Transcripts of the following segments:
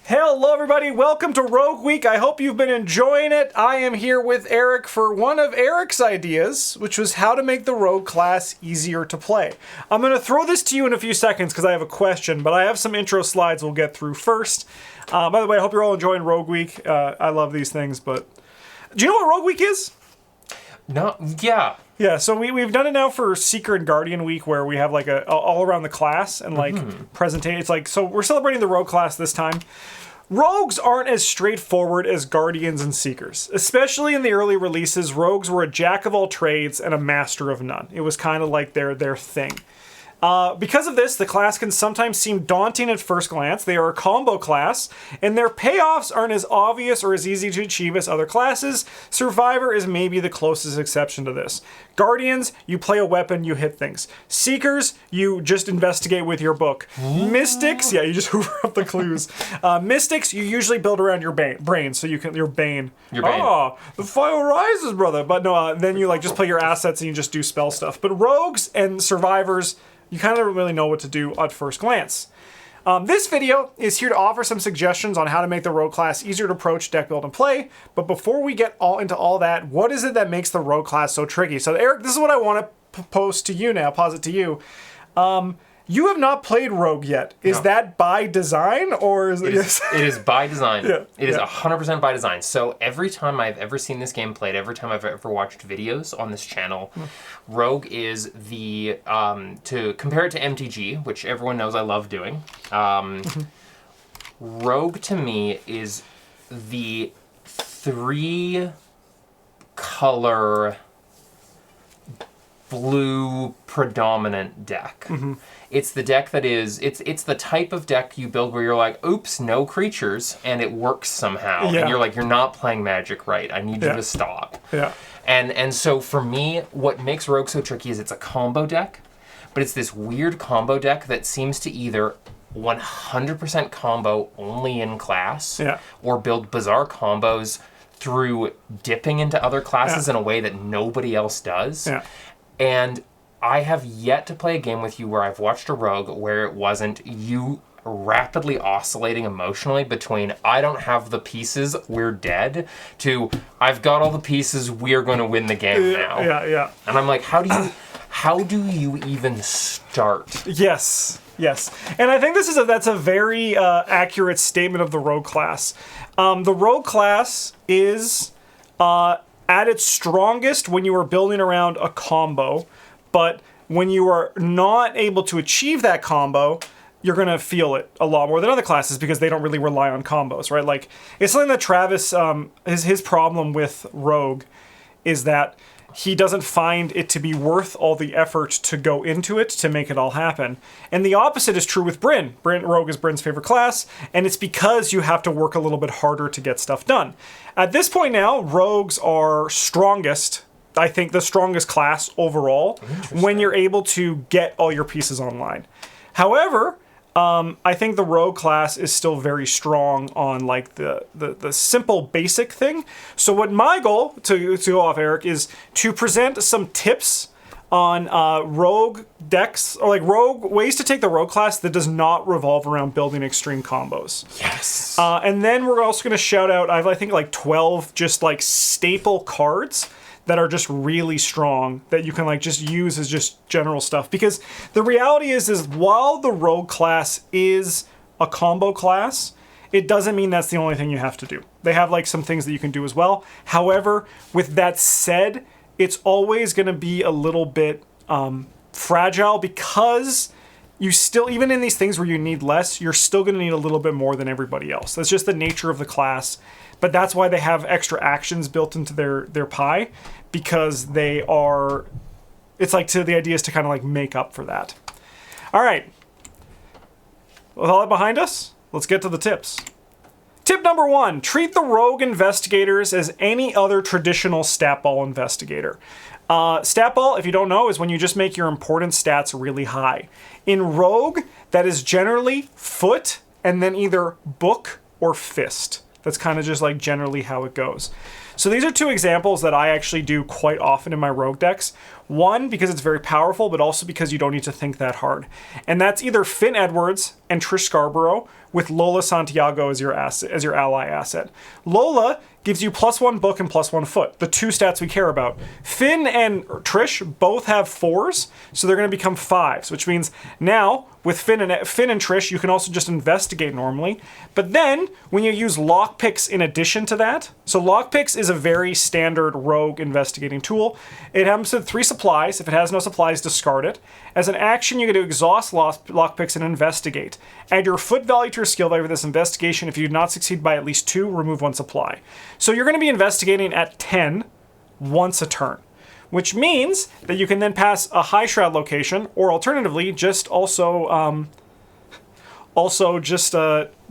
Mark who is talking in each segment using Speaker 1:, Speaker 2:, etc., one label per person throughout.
Speaker 1: Hello everybody, welcome to Rogue Week. I hope you've been enjoying it. I am here with Eric for one of Eric's ideas, which was how to make the Rogue class easier to play. I'm going to throw this to you in a few seconds because I have a question, but I have some intro slides we'll get through first. By the way, I hope you're all enjoying Rogue Week. I love these things, but do you know what Rogue Week is?
Speaker 2: No, yeah.
Speaker 1: Yeah, so we've done it now for Seeker and Guardian Week, where we have like a all around the class and like presentation. It's like, so we're celebrating the Rogue class this time. Rogues aren't as straightforward as Guardians and Seekers. Especially in the early releases, Rogues were a jack of all trades and a master of none. It was kind of like their thing. Because of this, the class can sometimes seem daunting at first glance. They are a combo class, and their payoffs aren't as obvious or as easy to achieve as other classes. Survivor is maybe the closest exception to this. Guardians, you play a weapon, you hit things. Seekers, you just investigate with your book. Mystics, yeah, you just hoover up the clues. Mystics, you usually build around your brain, so you can your bane. Oh, the fire rises, brother. But no, then you like just play your assets and you just do spell stuff. But rogues and survivors, you kind of don't really know what to do at first glance. This video is here to offer some suggestions on how to make the Rogue class easier to approach, deck build, and play. But before we get into all that, what is it that makes the Rogue class so tricky? So Eric, this is what I want to post to you now, posit to you. You have not played Rogue yet. Is that by design, or is it?
Speaker 2: It is by design.
Speaker 1: Yeah.
Speaker 2: It is 100% by design. So every time I've ever seen this game played, every time I've ever watched videos on this channel, Rogue is the to compare it to MTG, which everyone knows I love doing. Rogue to me is the 3-color blue predominant deck. It's the deck that is, it's the type of deck you build where you're like, oops, no creatures, and it works somehow.
Speaker 1: Yeah.
Speaker 2: And you're like, you're not playing Magic right. I need you to stop.
Speaker 1: Yeah.
Speaker 2: And so for me, what makes Rogue so tricky is it's a combo deck, but it's this weird combo deck that seems to either 100% combo only in class, or build bizarre combos through dipping into other classes in a way that nobody else does. And I have yet to play a game with you where I've watched a Rogue where it wasn't you rapidly oscillating emotionally between I don't have the pieces, we're dead, to I've got all the pieces, we're going to win the game now.
Speaker 1: Yeah.
Speaker 2: And I'm like, how do you even start?
Speaker 1: Yes. And I think that's a very accurate statement of the Rogue class. The Rogue class is at its strongest when you are building around a combo, but when you are not able to achieve that combo, you're going to feel it a lot more than other classes because they don't really rely on combos, right? Like, it's something that Travis, his problem with Rogue is that he doesn't find it to be worth all the effort to go into it to make it all happen. And the opposite is true with Bryn. Rogue is Bryn's favorite class, and it's because you have to work a little bit harder to get stuff done. At this point now, Rogues are strongest, I think the strongest class overall, when you're able to get all your pieces online. However, I think the Rogue class is still very strong on like the simple basic thing. So what my goal, to go off Eric, is to present some tips on Rogue decks, or like Rogue ways to take the Rogue class that does not revolve around building extreme combos.
Speaker 2: Yes.
Speaker 1: And then we're also going to shout out, I think like 12 just like staple cards that are just really strong that you can like just use as just general stuff. Because the reality is while the Rogue class is a combo class, it doesn't mean that's the only thing you have to do. They have like some things that you can do as well. However, with that said, it's always going to be a little bit fragile because you still, even in these things where you need less, you're still going to need a little bit more than everybody else. That's just the nature of the class. But that's why they have extra actions built into their pie, because they are, it's like the idea is to kind of like make up for that. All right. With all that behind us, let's get to the tips. Tip number 1, treat the Rogue investigators as any other traditional statball investigator. Statball, if you don't know, is when you just make your important stats really high. In Rogue, that is generally foot and then either book or fist. That's kind of just like generally how it goes. So these are two examples that I actually do quite often in my rogue decks. One, because it's very powerful, but also because you don't need to think that hard. And that's either Finn Edwards and Trish Scarborough with Lola Santiago as your ally asset. Lola gives you +1 book and +1 foot, the two stats we care about. Finn and Trish both have 4s, so they're going to become 5s, which means now with Finn and Trish, you can also just investigate normally. But then when you use lockpicks in addition to that, so lockpicks is a very standard rogue investigating tool. It happens to 3 supplies. If it has no supplies, discard it. As an action, you get to exhaust lockpicks and investigate. Add your foot value to your skill value for this investigation. If you do not succeed by at least 2, remove 1 supply. So you're going to be investigating at 10 once a turn, which means that you can then pass a high shroud location, or alternatively, just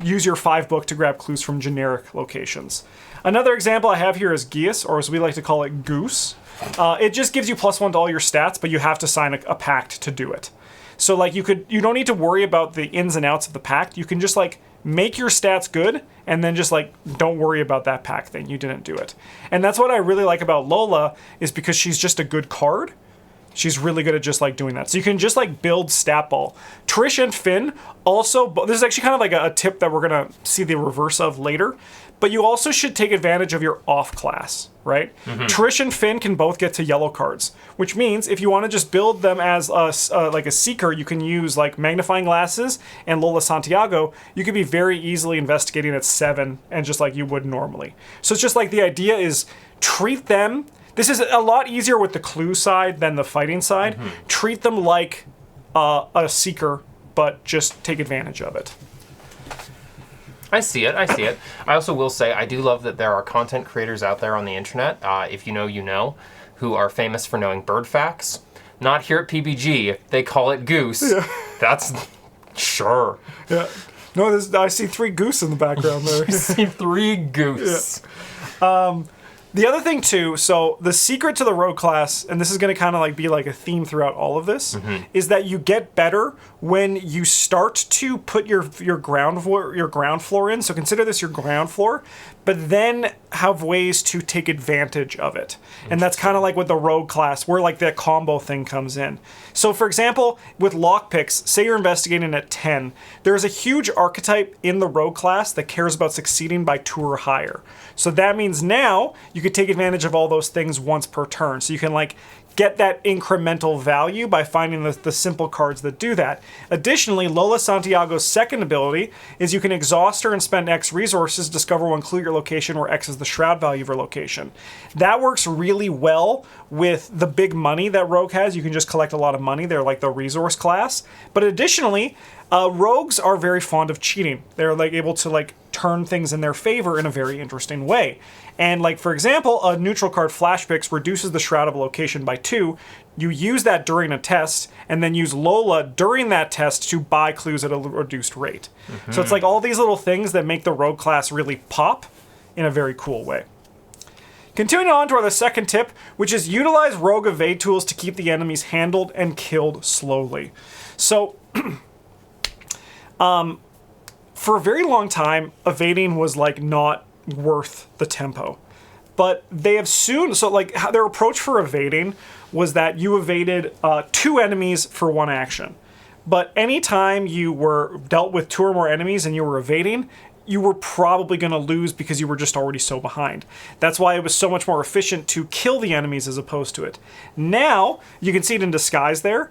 Speaker 1: use your 5 book to grab clues from generic locations. Another example I have here is Geas, or as we like to call it, Goose. It just gives you +1 to all your stats, but you have to sign a pact to do it. So like you don't need to worry about the ins and outs of the pact. You can just like make your stats good and then just like don't worry about that pact thing. You didn't do it. And that's what I really like about Lola, is because she's just a good card. She's really good at just like doing that. So you can just like build statball. Trish and Finn also, this is actually kind of like a tip that we're gonna see the reverse of later, but you also should take advantage of your off class, right? Trish and Finn can both get to yellow cards, which means if you want to just build them as like a seeker, you can use like magnifying glasses and Lola Santiago. You could be very easily investigating at 7 and just like you would normally. So it's just like the idea is treat them. This is a lot easier with the clue side than the fighting side. Treat them like a seeker, but just take advantage of it.
Speaker 2: I see it. I also will say I do love that there are content creators out there on the internet, if you know, you know, who are famous for knowing bird facts. Not here at PBG. If they call it goose, that's sure.
Speaker 1: Yeah. No, I see 3 goose in the background there.
Speaker 2: You see 3 goose.
Speaker 1: Yeah. The other thing too, so the secret to the rogue class, and this is going to kind of like be like a theme throughout all of this, is that you get better when you start to put your ground floor in. So consider this your ground floor, but then have ways to take advantage of it. And that's kind of like with the rogue class, where like the combo thing comes in. So for example, with lockpicks, say you're investigating at 10, there's a huge archetype in the rogue class that cares about succeeding by 2 or higher. So that means now you could take advantage of all those things once per turn. So you can like get that incremental value by finding the simple cards that do that. Additionally, Lola Santiago's second ability is you can exhaust her and spend X resources, discover one clue at your location where X is the shroud value of her location. That works really well with the big money that Rogue has. You can just collect a lot of money. They're like the resource class. But additionally, rogues are very fond of cheating. They're like able to like turn things in their favor in a very interesting way. And like, for example, a neutral card Flash Picks reduces the shroud of a location by 2. You use that during a test, and then use Lola during that test to buy clues at a reduced rate. So it's like all these little things that make the rogue class really pop in a very cool way. Continuing on to our second tip, which is utilize rogue evade tools to keep the enemies handled and killed slowly. So, for a very long time, evading was like not worth the tempo. But they have soon, so like their approach for evading was that you evaded 2 enemies for 1 action. But anytime you were dealt with 2 or more enemies and you were evading, you were probably going to lose because you were just already so behind. That's why it was so much more efficient to kill the enemies as opposed to it. Now, you can see it in disguise there.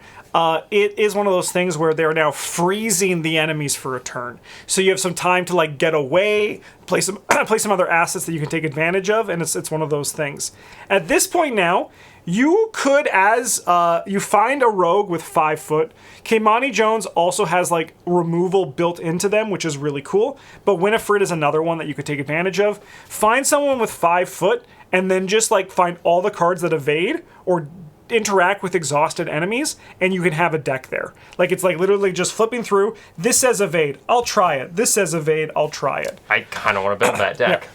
Speaker 1: It is one of those things where they're now freezing the enemies for a turn. So you have some time to like get away, play some other assets that you can take advantage of, and it's one of those things. At this point now, you could, as you find a rogue with 5 foot. Keimani Jones also has like removal built into them, which is really cool. But Winifred is another one that you could take advantage of. Find someone with 5 foot, and then just like find all the cards that evade or interact with exhausted enemies, and you can have a deck there. Like it's like literally just flipping through. This says evade, I'll try it. This says evade, I'll try it.
Speaker 2: I kind of want to build that deck.
Speaker 1: Yeah.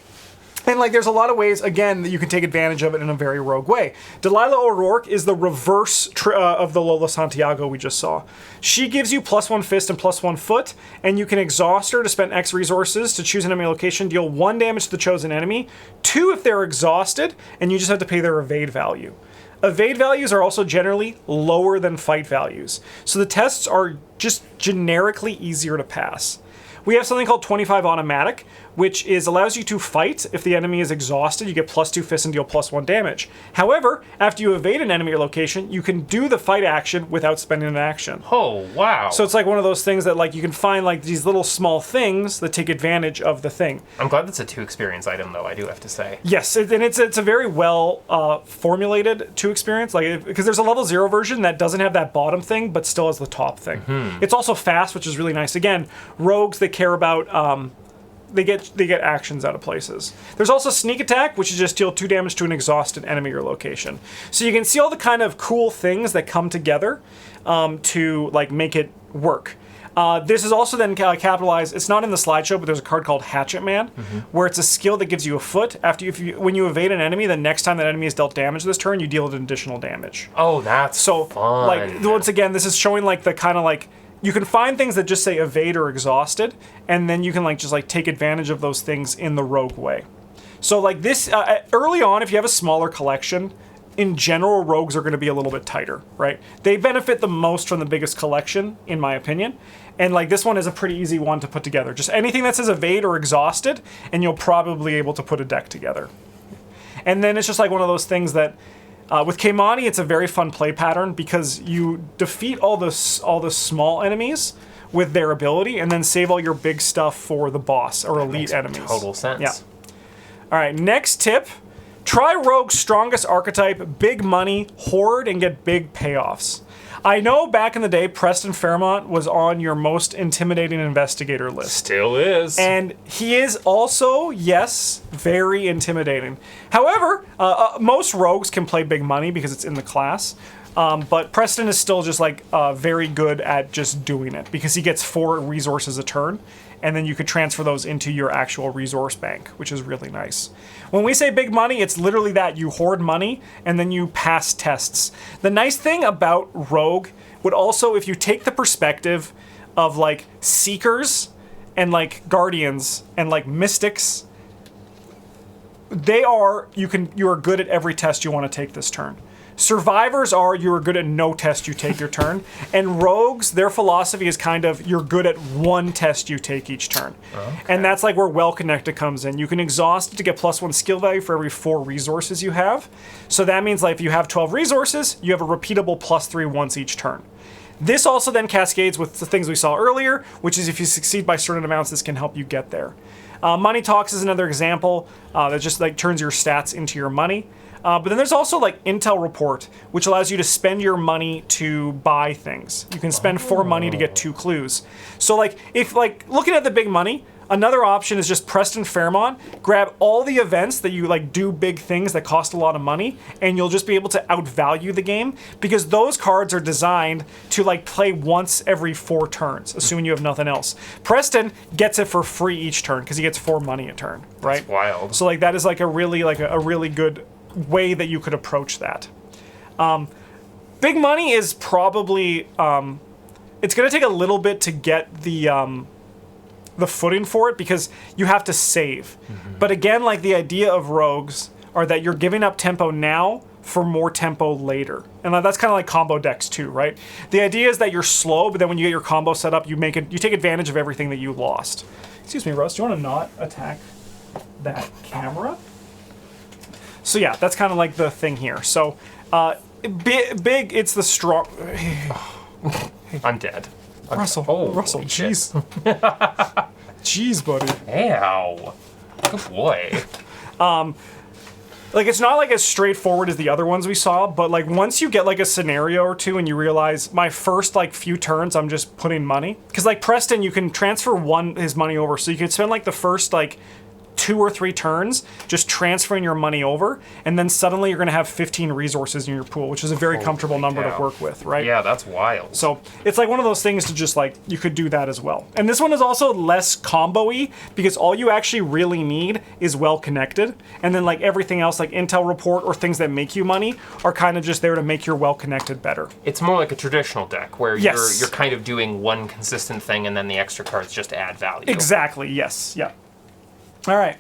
Speaker 1: And like, there's a lot of ways, again, that you can take advantage of it in a very rogue way. Delilah O'Rourke is the reverse of the Lola Santiago we just saw. She gives you +1 fist and +1 foot, and you can exhaust her to spend X resources to choose an enemy location, deal 1 damage to the chosen enemy, 2 if they're exhausted, and you just have to pay their evade value. Evade values are also generally lower than fight values, so the tests are just generically easier to pass. We have something called 25 automatic, which allows you to fight. If the enemy is exhausted, you get +2 fists and deal +1 damage. However, after you evade an enemy or location, you can do the fight action without spending an action.
Speaker 2: Oh, wow.
Speaker 1: So it's like one of those things that like you can find like these little small things that take advantage of the thing.
Speaker 2: I'm glad that's a 2 experience item, though, I do have to say.
Speaker 1: Yes, and it's a very well formulated 2 experience, like because there's a level 0 version that doesn't have that bottom thing, but still has the top thing. It's also fast, which is really nice. Again, rogues that care about they get actions out of places. There's also sneak attack, which is just deal 2 damage to an exhausted enemy or location. So you can see all the kind of cool things that come together to like make it work. This is also then capitalized. It's not in the slideshow, but there's a card called Hatchet Man, where it's a skill that gives you a foot. When you evade an enemy, the next time that enemy is dealt damage this turn, you deal an additional damage.
Speaker 2: Oh, that's fun.
Speaker 1: Like once again, this is showing like the kind of like. You can find things that just say evade or exhausted, and then you can like just like take advantage of those things in the rogue way. So like this, early on, if you have a smaller collection, in general, rogues are going to be a little bit tighter, right? They benefit the most from the biggest collection, in my opinion. And like this one is a pretty easy one to put together. Just anything that says evade or exhausted, and you'll probably be able to put a deck together. And then it's just like one of those things that, with Keimani, it's a very fun play pattern because you defeat all the small enemies with their ability and then save all your big stuff for the boss or elite enemies.
Speaker 2: Total sense.
Speaker 1: Yeah. All right, next tip. Try Rogue's strongest archetype, big money, hoard, and get big payoffs. I know back in the day, Preston Fairmont was on your most intimidating investigator list.
Speaker 2: Still is.
Speaker 1: And he is also, yes, very intimidating. However, most rogues can play big money because it's in the class. But Preston is still just like very good at just doing it because he gets 4 resources a turn, and then you could transfer those into your actual resource bank, which is really nice. When we say big money, it's literally that. You hoard money, and then you pass tests. The nice thing about Rogue would also, if you take the perspective of like Seekers and like Guardians and like Mystics, you are good at every test you want to take this turn. Survivors you are good at no test you take your turn. And rogues, their philosophy is kind of you're good at 1 test you take each turn. Okay. And that's like where Well Connected comes in. You can exhaust it to get +1 skill value for every 4 resources you have. So that means like if you have 12 resources, you have a repeatable +3 once each turn. This also then cascades with the things we saw earlier, which is if you succeed by certain amounts, this can help you get there. Money Talks is another example that just like turns your stats into your money. But then there's also like Intel Report, which allows you to spend your money to buy things. You can spend 4 money to get 2 clues. So like if like looking at the big money, another option is just Preston Fairmont, grab all the events that you like do big things that cost a lot of money, and you'll just be able to outvalue the game because those cards are designed to like play once every 4 turns, assuming you have nothing else. Preston gets it for free each turn because he gets 4 money a turn, right?
Speaker 2: That's wild.
Speaker 1: So like that is like a really good way that you could approach that. Big money is probably it's going to take a little bit to get the footing for it because you have to save. But again, like the idea of rogues are that you're giving up tempo now for more tempo later. And that's kind of like combo decks too, right? The idea is that you're slow, but then when you get your combo set up, you take advantage of everything that you lost. Excuse me, Russ, do you want to not attack that camera? So yeah, that's kind of like the thing here. So big, it's the strong.
Speaker 2: I'm dead.
Speaker 1: Russell, jeez. Jeez, buddy.
Speaker 2: Ow. Good boy.
Speaker 1: Like it's not like as straightforward as the other ones we saw, but like once you get like a scenario or two and you realize my first like few turns I'm just putting money, because like Preston you can transfer his money over, so you can spend like the first like 2 or 3 turns just transferring your money over, and then suddenly you're going to have 15 resources in your pool, which is a very comfortable number to work with, right?
Speaker 2: Yeah, that's wild.
Speaker 1: So it's like one of those things to just like, you could do that as well. And this one is also less combo-y because all you actually really need is well connected, and then like everything else like intel report or things that make you money are kind of just there to make your well connected better.
Speaker 2: It's more like a traditional deck where you're kind of doing one consistent thing and then the extra cards just add value.
Speaker 1: Exactly, yes, yeah. All right.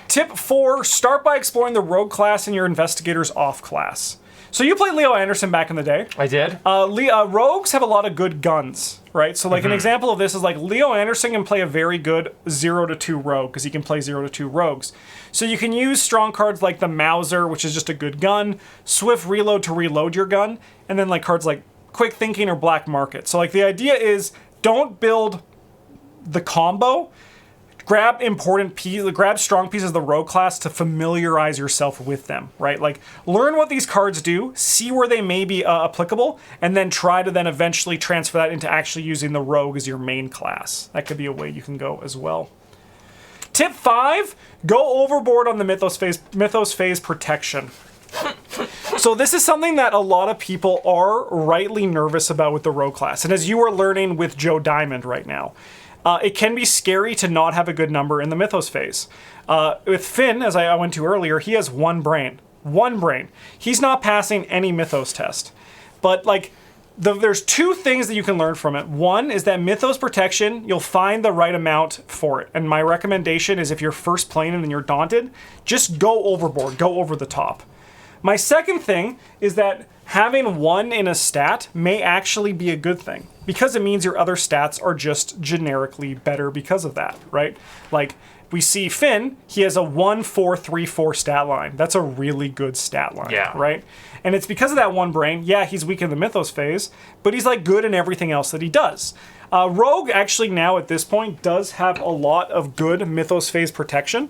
Speaker 1: Tip 4, start by exploring the rogue class and your investigator's off class. So you played Leo Anderson back in the day.
Speaker 2: I did.
Speaker 1: Rogues have a lot of good guns, right? So like an example of this is like Leo Anderson can play a very good 0 to 2 rogue because he can play 0 to 2 rogues. So you can use strong cards like the Mauser, which is just a good gun, Swift Reload to reload your gun, and then like cards like Quick Thinking or Black Market. So like the idea is don't build the combo. Grab grab strong pieces of the rogue class to familiarize yourself with them, right? Like, learn what these cards do, see where they may be applicable, and then try to then eventually transfer that into actually using the rogue as your main class. That could be a way you can go as well. Tip 5, go overboard on the Mythos phase protection. So this is something that a lot of people are rightly nervous about with the rogue class, and as you are learning with Joe Diamond right now, it can be scary to not have a good number in the Mythos phase. With Finn, as I went to earlier, he has 1 brain. 1 brain. He's not passing any Mythos test. But like, there's 2 things that you can learn from it. One is that Mythos protection, you'll find the right amount for it. And my recommendation is if you're first playing it and you're daunted, just go overboard, go over the top. My second thing is that having 1 in a stat may actually be a good thing because it means your other stats are just generically better because of that, right? Like we see Finn, he has a 1-4-3-4 stat line. That's a really good stat line, right? And it's because of that 1 brain. Yeah, he's weak in the Mythos phase, but he's like good in everything else that he does. Rogue actually now at this point does have a lot of good Mythos phase protection.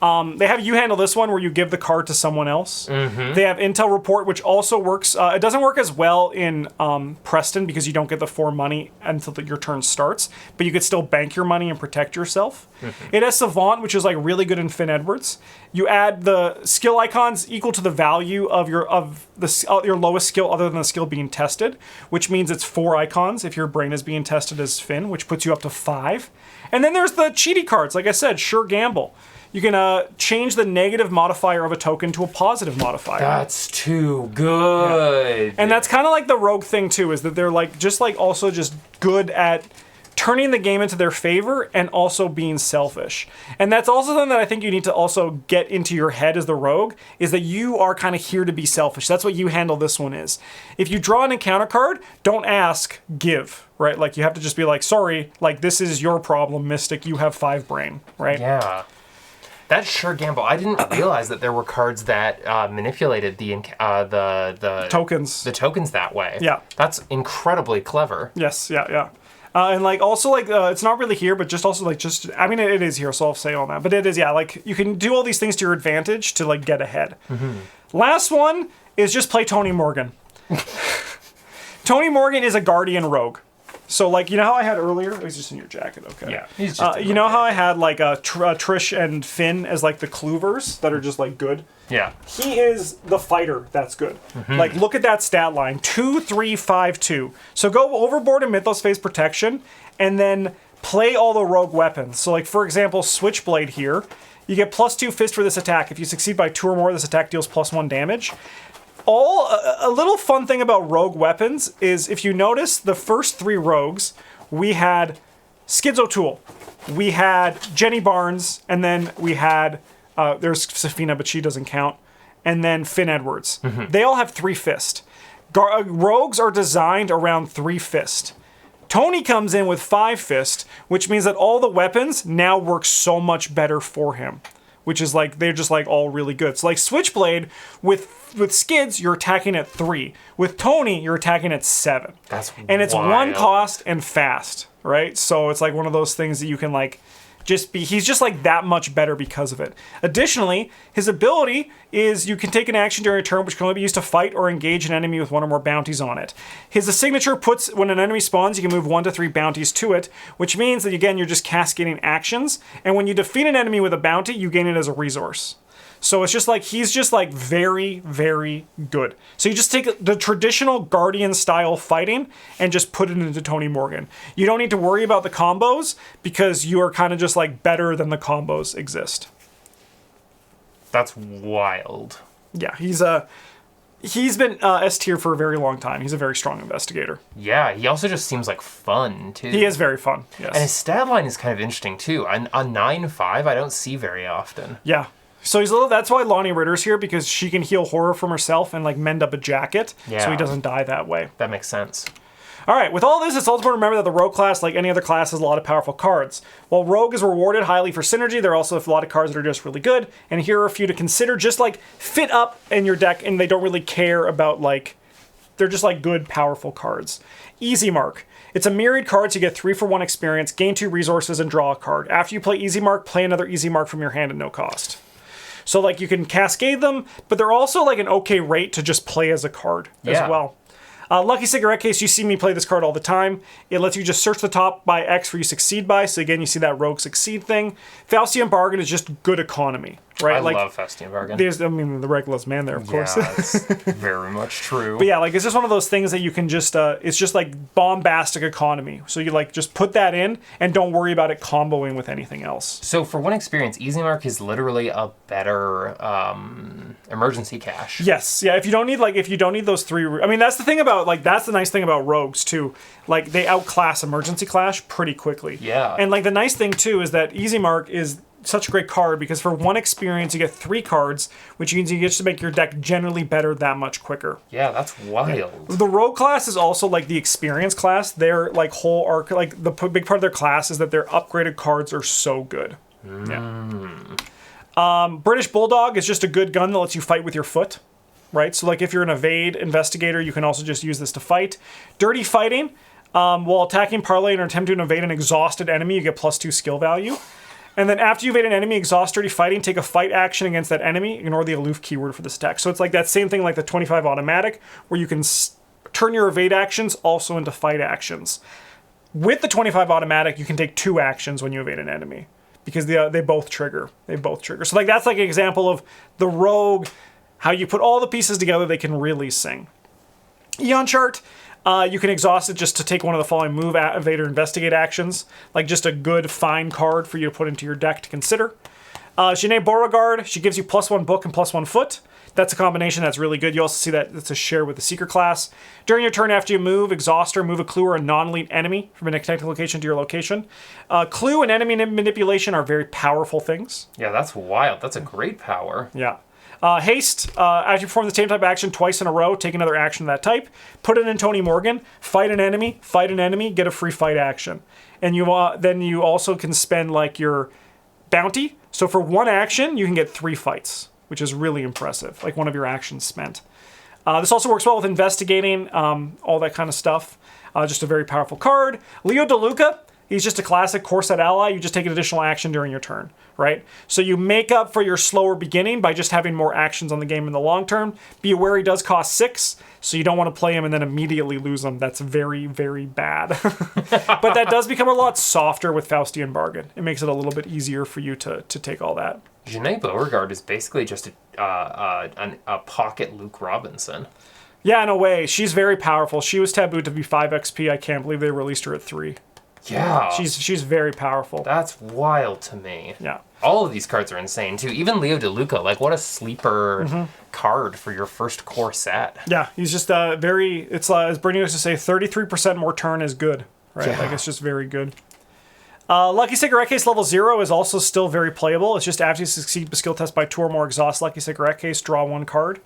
Speaker 1: They have You Handle This One where you give the card to someone else. They have Intel Report, which also works. It doesn't work as well in Preston because you don't get the 4 money until your turn starts, but you could still bank your money and protect yourself. It has Savant, which is like really good in Finn Edwards. You add the skill icons equal to the value of your lowest skill other than the skill being tested, which means it's 4 icons if your brain is being tested as Finn, which puts you up to 5. And then there's the cheaty cards, like I said, Sure Gamble. You can change the negative modifier of a token to a positive modifier.
Speaker 2: That's too good.
Speaker 1: Yeah. And that's kind of like the rogue thing too, is that they're like also just good at turning the game into their favor and also being selfish. And that's also something that I think you need to also get into your head as the rogue, is that you are kind of here to be selfish. That's what You Handle This One is. If you draw an encounter card, don't ask, give, right? Like you have to just be like, sorry, like this is your problem, Mystic, you have 5 brain, right?
Speaker 2: Yeah. That's Sure Gamble. I didn't realize that there were cards that manipulated the
Speaker 1: tokens.
Speaker 2: The tokens that way.
Speaker 1: Yeah.
Speaker 2: That's incredibly clever.
Speaker 1: Yes, yeah. And like also like it's not really here, but just also like I mean it is here, so I'll say all that. But it is, yeah, like you can do all these things to your advantage to like get ahead. Last one is just play Tony Morgan. Tony Morgan is a Guardian rogue. So, like, you know how I had earlier? He's just in your jacket, okay.
Speaker 2: Yeah, he's just
Speaker 1: you know how I had, like, Trish and Finn as, like, the cloovers that are just, like, good?
Speaker 2: Yeah.
Speaker 1: He is the fighter that's good. Like, look at that stat line. 2, 3, 5, 2. So go overboard in Mythos phase protection, and then play all the rogue weapons. So, like, for example, Switchblade here. You get +2 fist for this attack. If you succeed by 2 or more, this attack deals +1 damage. A little fun thing about rogue weapons is if you notice the first 3 rogues, we had Skids O'Toole, we had Jenny Barnes, and then we had, there's Safina, but she doesn't count, and then Finn Edwards. They all have 3 fist. Rogues are designed around 3 fist. Tony comes in with 5 fist, which means that all the weapons now work so much better for him. Which is like, they're just like all really good. So like Switchblade, with Skids, you're attacking at 3. With Tony, you're attacking at 7.
Speaker 2: That's
Speaker 1: And it's
Speaker 2: wild.
Speaker 1: 1 cost and fast, right? So it's like one of those things that you can like he's just like that much better because of it. Additionally, his ability is you can take an action during a turn which can only be used to fight or engage an enemy with one or more bounties on it. His signature puts, when an enemy spawns, you can move 1 to 3 bounties to it, which means that, again, you're just cascading actions, and when you defeat an enemy with a bounty, you gain it as a resource. So it's just like, he's just like very, very good. So you just take the traditional Guardian style fighting and just put it into Tony Morgan. You don't need to worry about the combos because you are kind of just like better than the combos exist.
Speaker 2: That's wild.
Speaker 1: Yeah, he's been S tier for a very long time. He's a very strong investigator.
Speaker 2: Yeah, he also just seems like fun too.
Speaker 1: He is very fun, yes.
Speaker 2: And his stat line is kind of interesting too. A 9/5 I don't see very often.
Speaker 1: Yeah. So he's that's why Lonnie Ritter's here, because she can heal horror from herself and like mend up a jacket, so he doesn't die that way.
Speaker 2: That makes sense.
Speaker 1: All right, with all this, it's also important to remember that the Rogue class, like any other class, has a lot of powerful cards. While Rogue is rewarded highly for synergy, there are also a lot of cards that are just really good, and here are a few to consider, just like fit up in your deck, and they don't really care about like, they're just like good, powerful cards. Easy Mark. It's a myriad card, so you get 3 for 1 experience, gain 2 resources, and draw a card. After you play Easy Mark, play another Easy Mark from your hand at no cost. So like you can cascade them, but they're also like an okay rate to just play as a card as well. Lucky Cigarette Case, you see me play this card all the time. It lets you just search the top by X for you succeed by. So again, you see that Rogue Succeed thing. Faustian Bargain is just good economy, right?
Speaker 2: I love Faustian Bargain.
Speaker 1: There's, I mean, the Regulus man there, of course.
Speaker 2: Yeah, that's very much true.
Speaker 1: But yeah, like it's just one of those things that you can just, it's just like bombastic economy. So you like just put that in and don't worry about it comboing with anything else.
Speaker 2: So for 1 experience, Easy Mark is literally a better emergency cache.
Speaker 1: Yes, yeah. If you don't need those 3, I mean, that's the thing about like that's the nice thing about rogues too. Like they outclass emergency clash pretty quickly.
Speaker 2: Yeah.
Speaker 1: And like the nice thing too is that Easy Mark is such a great card because for 1 experience you get 3 cards, which means you get to make your deck generally better that much quicker.
Speaker 2: Yeah, that's wild.
Speaker 1: The rogue class is also like the experience class. Their like whole arc, like the big part of their class is that their upgraded cards are so good. Yeah. British Bulldog is just a good gun that lets you fight with your foot. Right, so like if you're an evade investigator, you can also just use this to fight. Dirty Fighting, while attacking, parlaying, or attempting to evade an exhausted enemy, you get +2 skill value. And then after you evade an enemy, exhaust Dirty Fighting, take a fight action against that enemy, ignore the aloof keyword for this attack. So it's like that same thing like the 25 automatic, where you can turn your evade actions also into fight actions. With the 25 automatic, you can take 2 actions when you evade an enemy, because they both trigger. So like that's like an example of the rogue, how you put all the pieces together, they can really sing. Eon Chart, you can exhaust it just to take one of the following move, evade, or investigate actions. Like just a good, fine card for you to put into your deck to consider. Janae Beauregard, she gives you +1 book and +1 foot. That's a combination that's really good. You also see that it's a share with the Seeker class. During your turn after you move, exhaust or move a clue or a non-elite enemy from a connected location to your location. Clue and enemy manipulation are very powerful things.
Speaker 2: Yeah, that's wild. That's a great power.
Speaker 1: Yeah. Haste, after you perform the same type of action twice in a row, take another action of that type, put it in Tony Morgan, fight an enemy, get a free fight action. And you then you also can spend like your bounty. So for 1 action, you can get 3 fights, which is really impressive, like one of your actions spent. This also works well with investigating, all that kind of stuff. Just a very powerful card. Leo DeLuca, he's just a classic core set ally. You just take an additional action during your turn, right? So you make up for your slower beginning by just having more actions on the game in the long term. Be aware he does cost 6, so you don't want to play him and then immediately lose him. That's very, very bad. But that does become a lot softer with Faustian Bargain. It makes it a little bit easier for you to take all that.
Speaker 2: Janae Beauregard is basically just a pocket Luke Robinson.
Speaker 1: Yeah, in a way. She's very powerful. She was tabooed to be 5 XP. I can't believe they released her at 3.
Speaker 2: Yeah.
Speaker 1: She's very powerful.
Speaker 2: That's wild to me.
Speaker 1: Yeah.
Speaker 2: All of these cards are insane, too. Even Leo DeLuca, like, what a sleeper card for your first core set.
Speaker 1: Yeah, he's just it's as Bernie used to say, 33% more turn is good, right? Yeah. Like, it's just very good. Lucky Cigarette Case level 0 is also still very playable. It's just after you succeed the skill test by 2 or more, exhaust Lucky Cigarette Case, draw 1 card.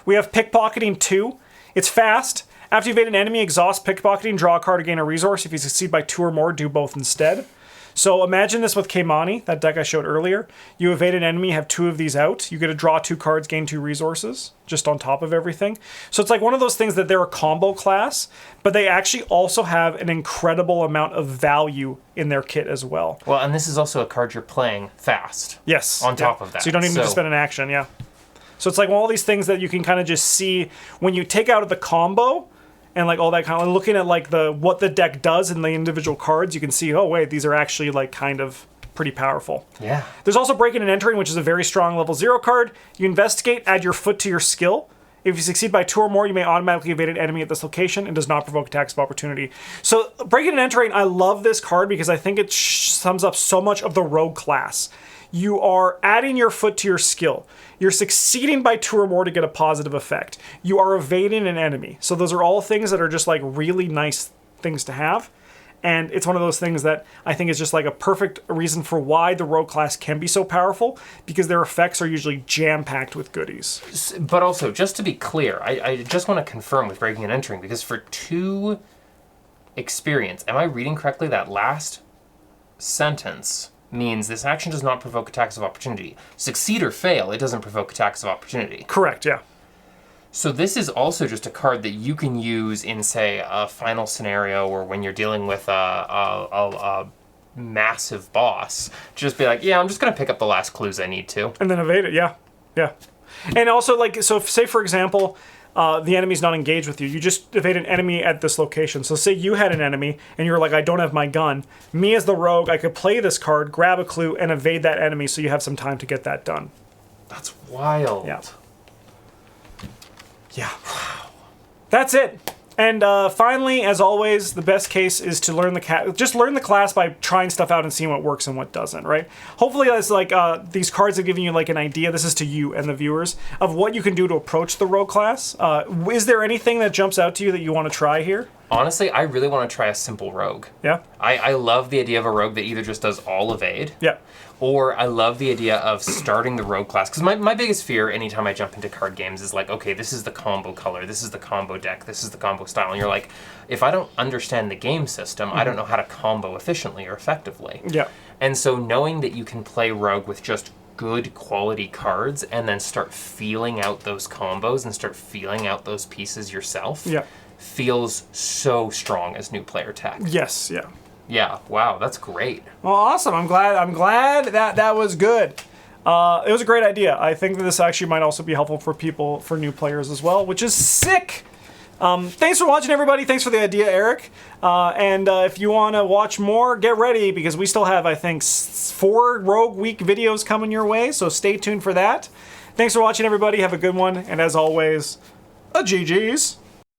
Speaker 1: We have Pickpocketing 2. It's fast. After you evade an enemy, exhaust Pickpocketing, draw a card to gain a resource. If you succeed by 2 or more, do both instead. So imagine this with Keimani, that deck I showed earlier. You evade an enemy, have 2 of these out. You get to draw 2 cards, gain 2 resources, just on top of everything. So it's like one of those things that they're a combo class, but they actually also have an incredible amount of value in their kit as well.
Speaker 2: Well, and this is also a card you're playing fast.
Speaker 1: Yes.
Speaker 2: On top of that.
Speaker 1: So you don't even need to spend an action, yeah. So it's like all these things that you can kind of just see when you take out of the combo and like all that kind of looking at like what the deck does in the individual cards, you can see, oh wait, these are actually like kind of pretty powerful.
Speaker 2: Yeah.
Speaker 1: There's also breaking and entering, which is a very strong level 0 card. You investigate, add your foot to your skill. If you succeed by 2 or more, you may automatically evade an enemy at this location and does not provoke attacks of opportunity. So breaking and entering, I love this card because I think it sums up so much of the rogue class. You are adding your foot to your skill. You're succeeding by 2 or more to get a positive effect. You are evading an enemy. So those are all things that are just like really nice things to have. And it's one of those things that I think is just like a perfect reason for why the rogue class can be so powerful, because their effects are usually jam-packed with goodies.
Speaker 2: But also, just to be clear, I just want to confirm with breaking and entering, because for 2 experience, am I reading correctly that last sentence means this action does not provoke attacks of opportunity. Succeed or fail, it doesn't provoke attacks of opportunity.
Speaker 1: Correct, yeah.
Speaker 2: So this is also just a card that you can use in, say, a final scenario or when you're dealing with a massive boss. Just be like, yeah, I'm just going to pick up the last clues I need to.
Speaker 1: And then evade it, yeah. Yeah. And also, like, so if, say, for example, the enemy's not engaged with you. You just evade an enemy at this location. So say you had an enemy and you're like, I don't have my gun. Me as the rogue, I could play this card, grab a clue, and evade that enemy so you have some time to get that done.
Speaker 2: That's wild.
Speaker 1: Yeah. Yeah. Wow. That's it. And finally, as always, the best case is to learn just learn the class by trying stuff out and seeing what works and what doesn't, right? Hopefully that's like these cards have given you like an idea, this is to you and the viewers, of what you can do to approach the rogue class. Is there anything that jumps out to you that you want to try here?
Speaker 2: Honestly, I really want to try a simple rogue.
Speaker 1: Yeah?
Speaker 2: I love the idea of a rogue that either just does all evade.
Speaker 1: Yeah.
Speaker 2: Or I love the idea of starting the rogue class. Because my biggest fear anytime I jump into card games is like, okay, this is the combo color, this is the combo deck, this is the combo style. And you're like, if I don't understand the game system, I don't know how to combo efficiently or effectively.
Speaker 1: Yeah.
Speaker 2: And so knowing that you can play rogue with just good quality cards and then start feeling out those combos and start feeling out those pieces yourself feels so strong as new player tech.
Speaker 1: Yes, yeah.
Speaker 2: Yeah, wow, that's great.
Speaker 1: Well, awesome. I'm glad that was good. It was a great idea. I think that this actually might also be helpful for new players as well, which is sick. Thanks for watching, everybody. Thanks for the idea, Eric. And if you want to watch more, get ready, because we still have, I think, 4 Rogue Week videos coming your way, so stay tuned for that. Thanks for watching, everybody. Have a good one, and as always, a GG's.